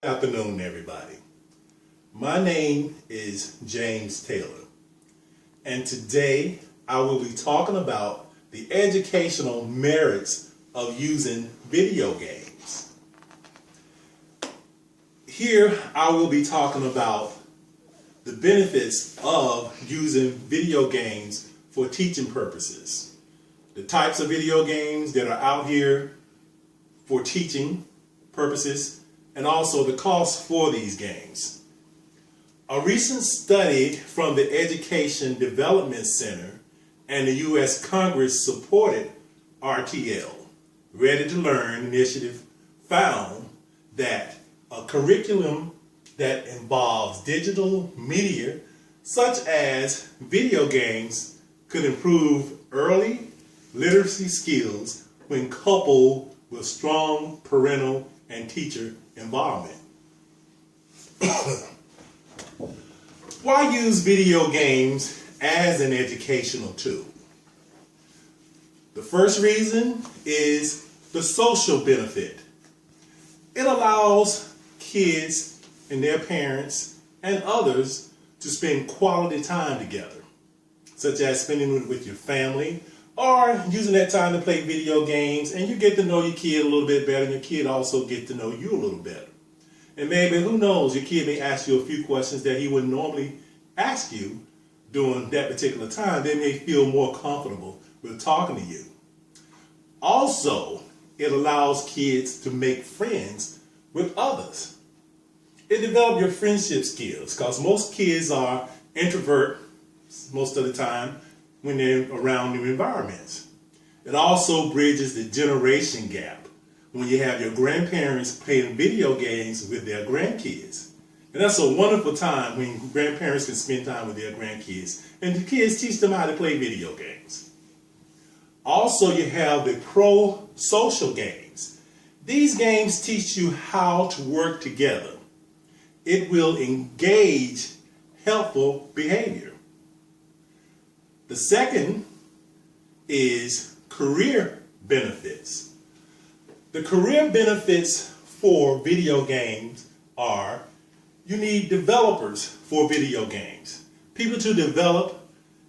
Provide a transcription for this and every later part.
Afternoon, everybody. My name is James Taylor, and today I will be talking about the educational merits of using video games. Here I will be talking about the benefits of using video games for teaching purposes, the types of video games that are out here for teaching purposes, and also the cost for these games. A recent study from the Education Development Center and the U.S. Congress supported RTL, Ready to Learn initiative, found that a curriculum that involves digital media such as video games could improve early literacy skills when coupled with strong parental and teacher involvement. Why use video games as an educational tool? The first reason is the social benefit. It allows kids and their parents and others to spend quality time together, such as spending it with your family or using that time to play video games, and you get to know your kid a little bit better, and your kid also get to know you a little better. And maybe, who knows, your kid may ask you a few questions that he wouldn't normally ask you during that particular time. They may feel more comfortable with talking to you. Also, it allows kids to make friends with others. It develops your friendship skills, because most kids are introvert most of the time when they're around new environments. It also bridges the generation gap when you have your grandparents playing video games with their grandkids. And that's a wonderful time when grandparents can spend time with their grandkids and the kids teach them how to play video games. Also, you have the pro-social games. These games teach you how to work together. It will engage helpful behavior. The second is career benefits. The career benefits for video games are: you need developers for video games, people to develop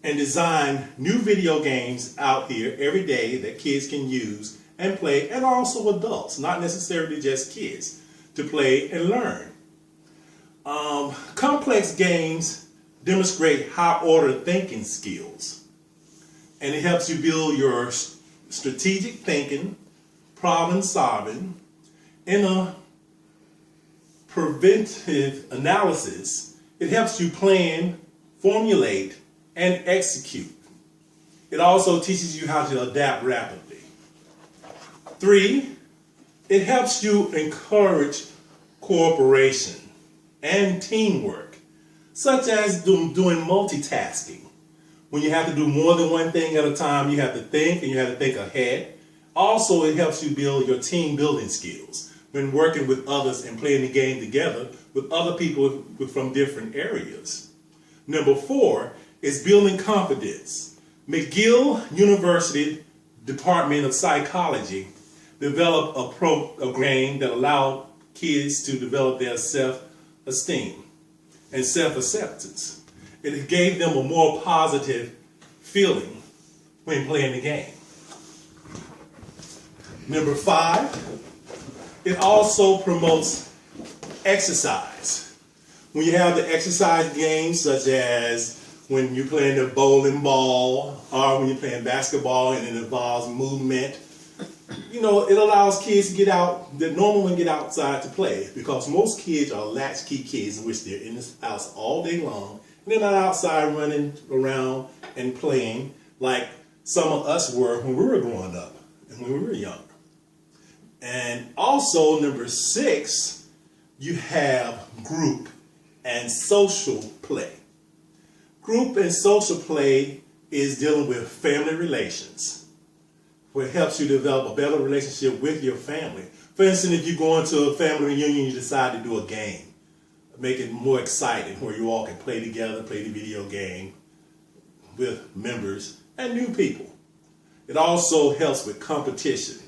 and design new video games out here every day that kids can use and play, and also adults, not necessarily just kids, to play and learn. Complex games demonstrate high-order thinking skills, and it helps you build your strategic thinking, problem solving, in a preventive analysis. It helps you plan, formulate, and execute. It also teaches you how to adapt rapidly. 3, it helps you encourage cooperation and teamwork, such as doing multitasking. When you have to do more than one thing at a time, you have to think, and you have to think ahead. Also, it helps you build your team building skills when working with others and playing the game together with other people from different areas. Number 4 is building confidence. McGill University Department of Psychology developed a program that allowed kids to develop their self-esteem and self-acceptance. It gave them a more positive feeling when playing the game. Number 5, it also promotes exercise. When you have the exercise games, such as when you're playing the bowling ball or when you're playing basketball and it involves movement, it allows kids to get out that normally wouldn't get outside to play, because most kids are latchkey kids in which they're in this house all day long and they're not outside running around and playing like some of us were when we were growing up and when we were younger. And also, number 6, you have group and social play. Group and social play is dealing with family relations, where it helps you develop a better relationship with your family. For instance, if you go into a family reunion, you decide to do a game, make it more exciting, where you all can play together, play the video game with members and new people. It also helps with competition.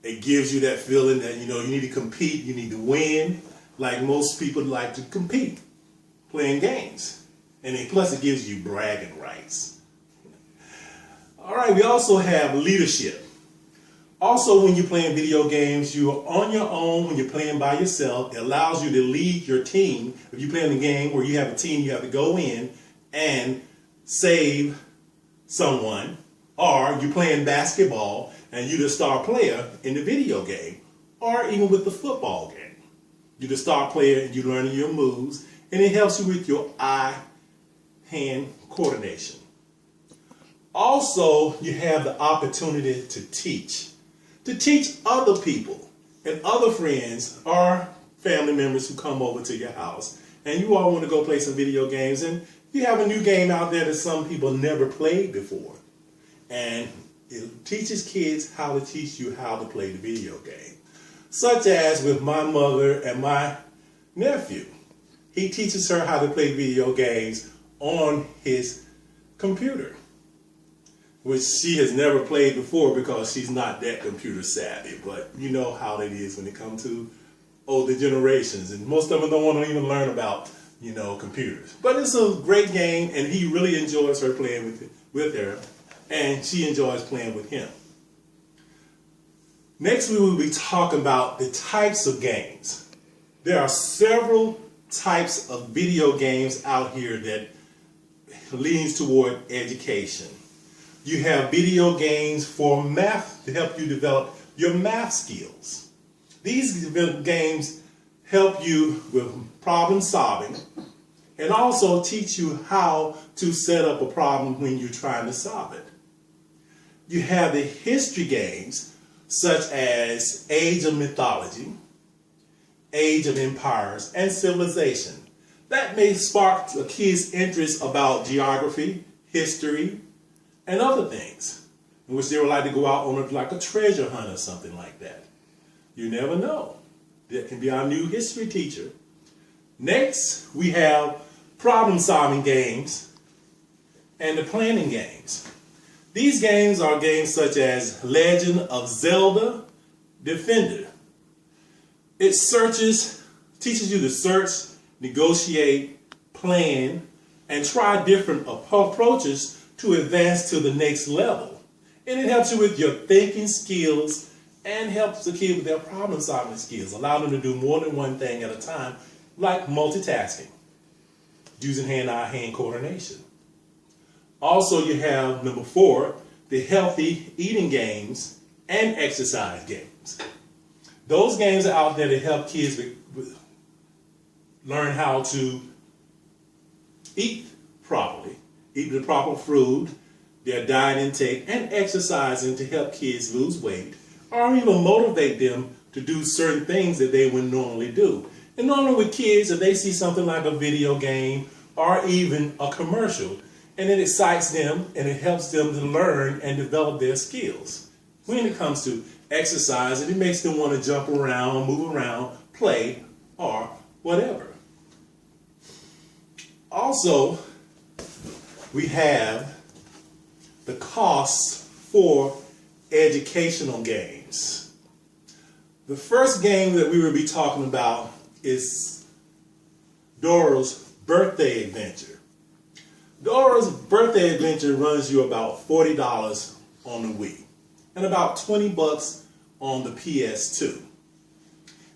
It gives you that feeling that, you need to compete, you need to win, like most people like to compete playing games. And then plus it gives you bragging rights. All right, we also have leadership. Also, when you're playing video games, you are on your own. When you're playing by yourself, it allows you to lead your team. If you're playing a game where you have a team, you have to go in and save someone. Or you're playing basketball and you're the star player in the video game. Or even with the football game. You're the star player and you're learning your moves. And it helps you with your eye-hand coordination. Also, you have the opportunity to teach. To teach other people and other friends or family members who come over to your house and you all want to go play some video games and you have a new game out there that some people never played before. And it teaches kids how to teach you how to play the video game. Such as with my mother and my nephew. He teaches her how to play video games on his computer, which she has never played before because she's not that computer savvy. But you know how it is when it comes to older generations. And most of them don't want to even learn about, computers. But it's a great game, and he really enjoys her playing with her, and she enjoys playing with him. Next, we will be talking about the types of games. There are several types of video games out here that leans toward education. You have video games for math to help you develop your math skills. These games help you with problem solving and also teach you how to set up a problem when you're trying to solve it. You have the history games such as Age of Mythology, Age of Empires, and Civilization. That may spark a kid's interest about geography, history, and other things, in which they would like to go out on like a treasure hunt or something like that. You never know. That can be our new history teacher. Next, we have problem-solving games and the planning games. These games are games such as Legend of Zelda Defender. It teaches you to search, negotiate, plan, and try different approaches to advance to the next level. And it helps you with your thinking skills and helps the kid with their problem solving skills. Allow them to do more than one thing at a time, like multitasking, using hand-eye-hand coordination. Also, you have number 4, the healthy eating games and exercise games. Those games are out there to help kids learn how to eat properly, eat the proper food, their diet intake, and exercising to help kids lose weight or even motivate them to do certain things that they would normally do. And normally with kids, if they see something like a video game or even a commercial, and it excites them and it helps them to learn and develop their skills. When it comes to exercise, it makes them want to jump around, move around, play, or whatever. Also, we have the costs for educational games. The first game that we will be talking about is Dora's Birthday Adventure. Dora's Birthday Adventure runs you about $40 on the Wii and about $20 on the PS2.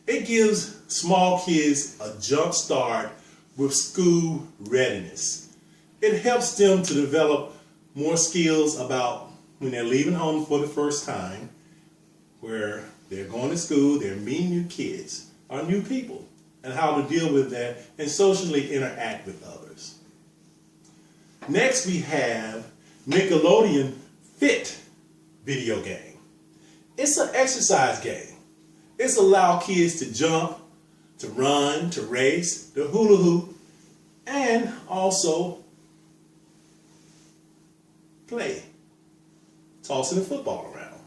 It gives small kids a jump start with school readiness. It helps them to develop more skills about when they're leaving home for the first time, where they're going to school, they're meeting new kids or new people, and how to deal with that and socially interact with others. Next, we have Nickelodeon Fit video game. It's an exercise game. It's allow kids to jump, to run, to race, to hula hoop, and also play, tossing the football around.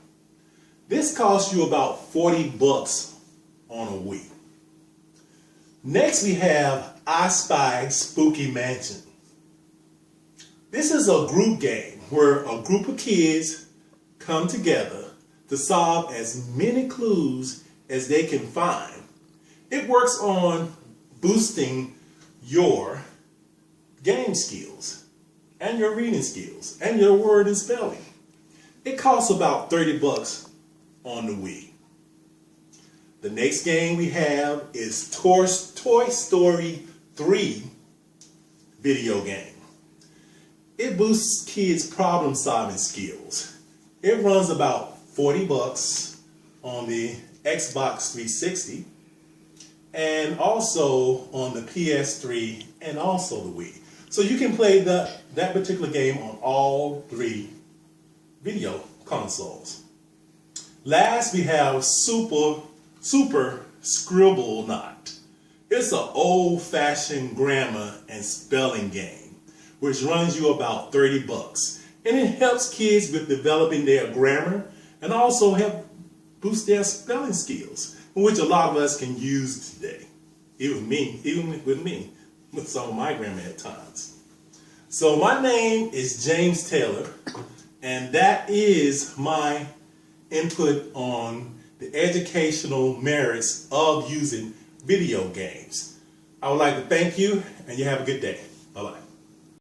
This costs you about $40 on a Wii. Next, we have I Spy Spooky Mansion. This is a group game where a group of kids come together to solve as many clues as they can find. It works on boosting your game skills and your reading skills and your word and spelling. It costs about $30 on the Wii. The next game we have is Toy Story 3 video game. It boosts kids' problem-solving skills. It runs about $40 on the Xbox 360 and also on the PS3 and also the Wii. So you can play that particular game on all three video consoles. Last, we have Super Scribble Knot. It's an old-fashioned grammar and spelling game, which runs you about $30. And it helps kids with developing their grammar and also help boost their spelling skills, which a lot of us can use today. Even with me, with some of my grammar at times. So my name is James Taylor, and that is my input on the educational merits of using video games. I would like to thank you, and you have a good day. Bye-bye.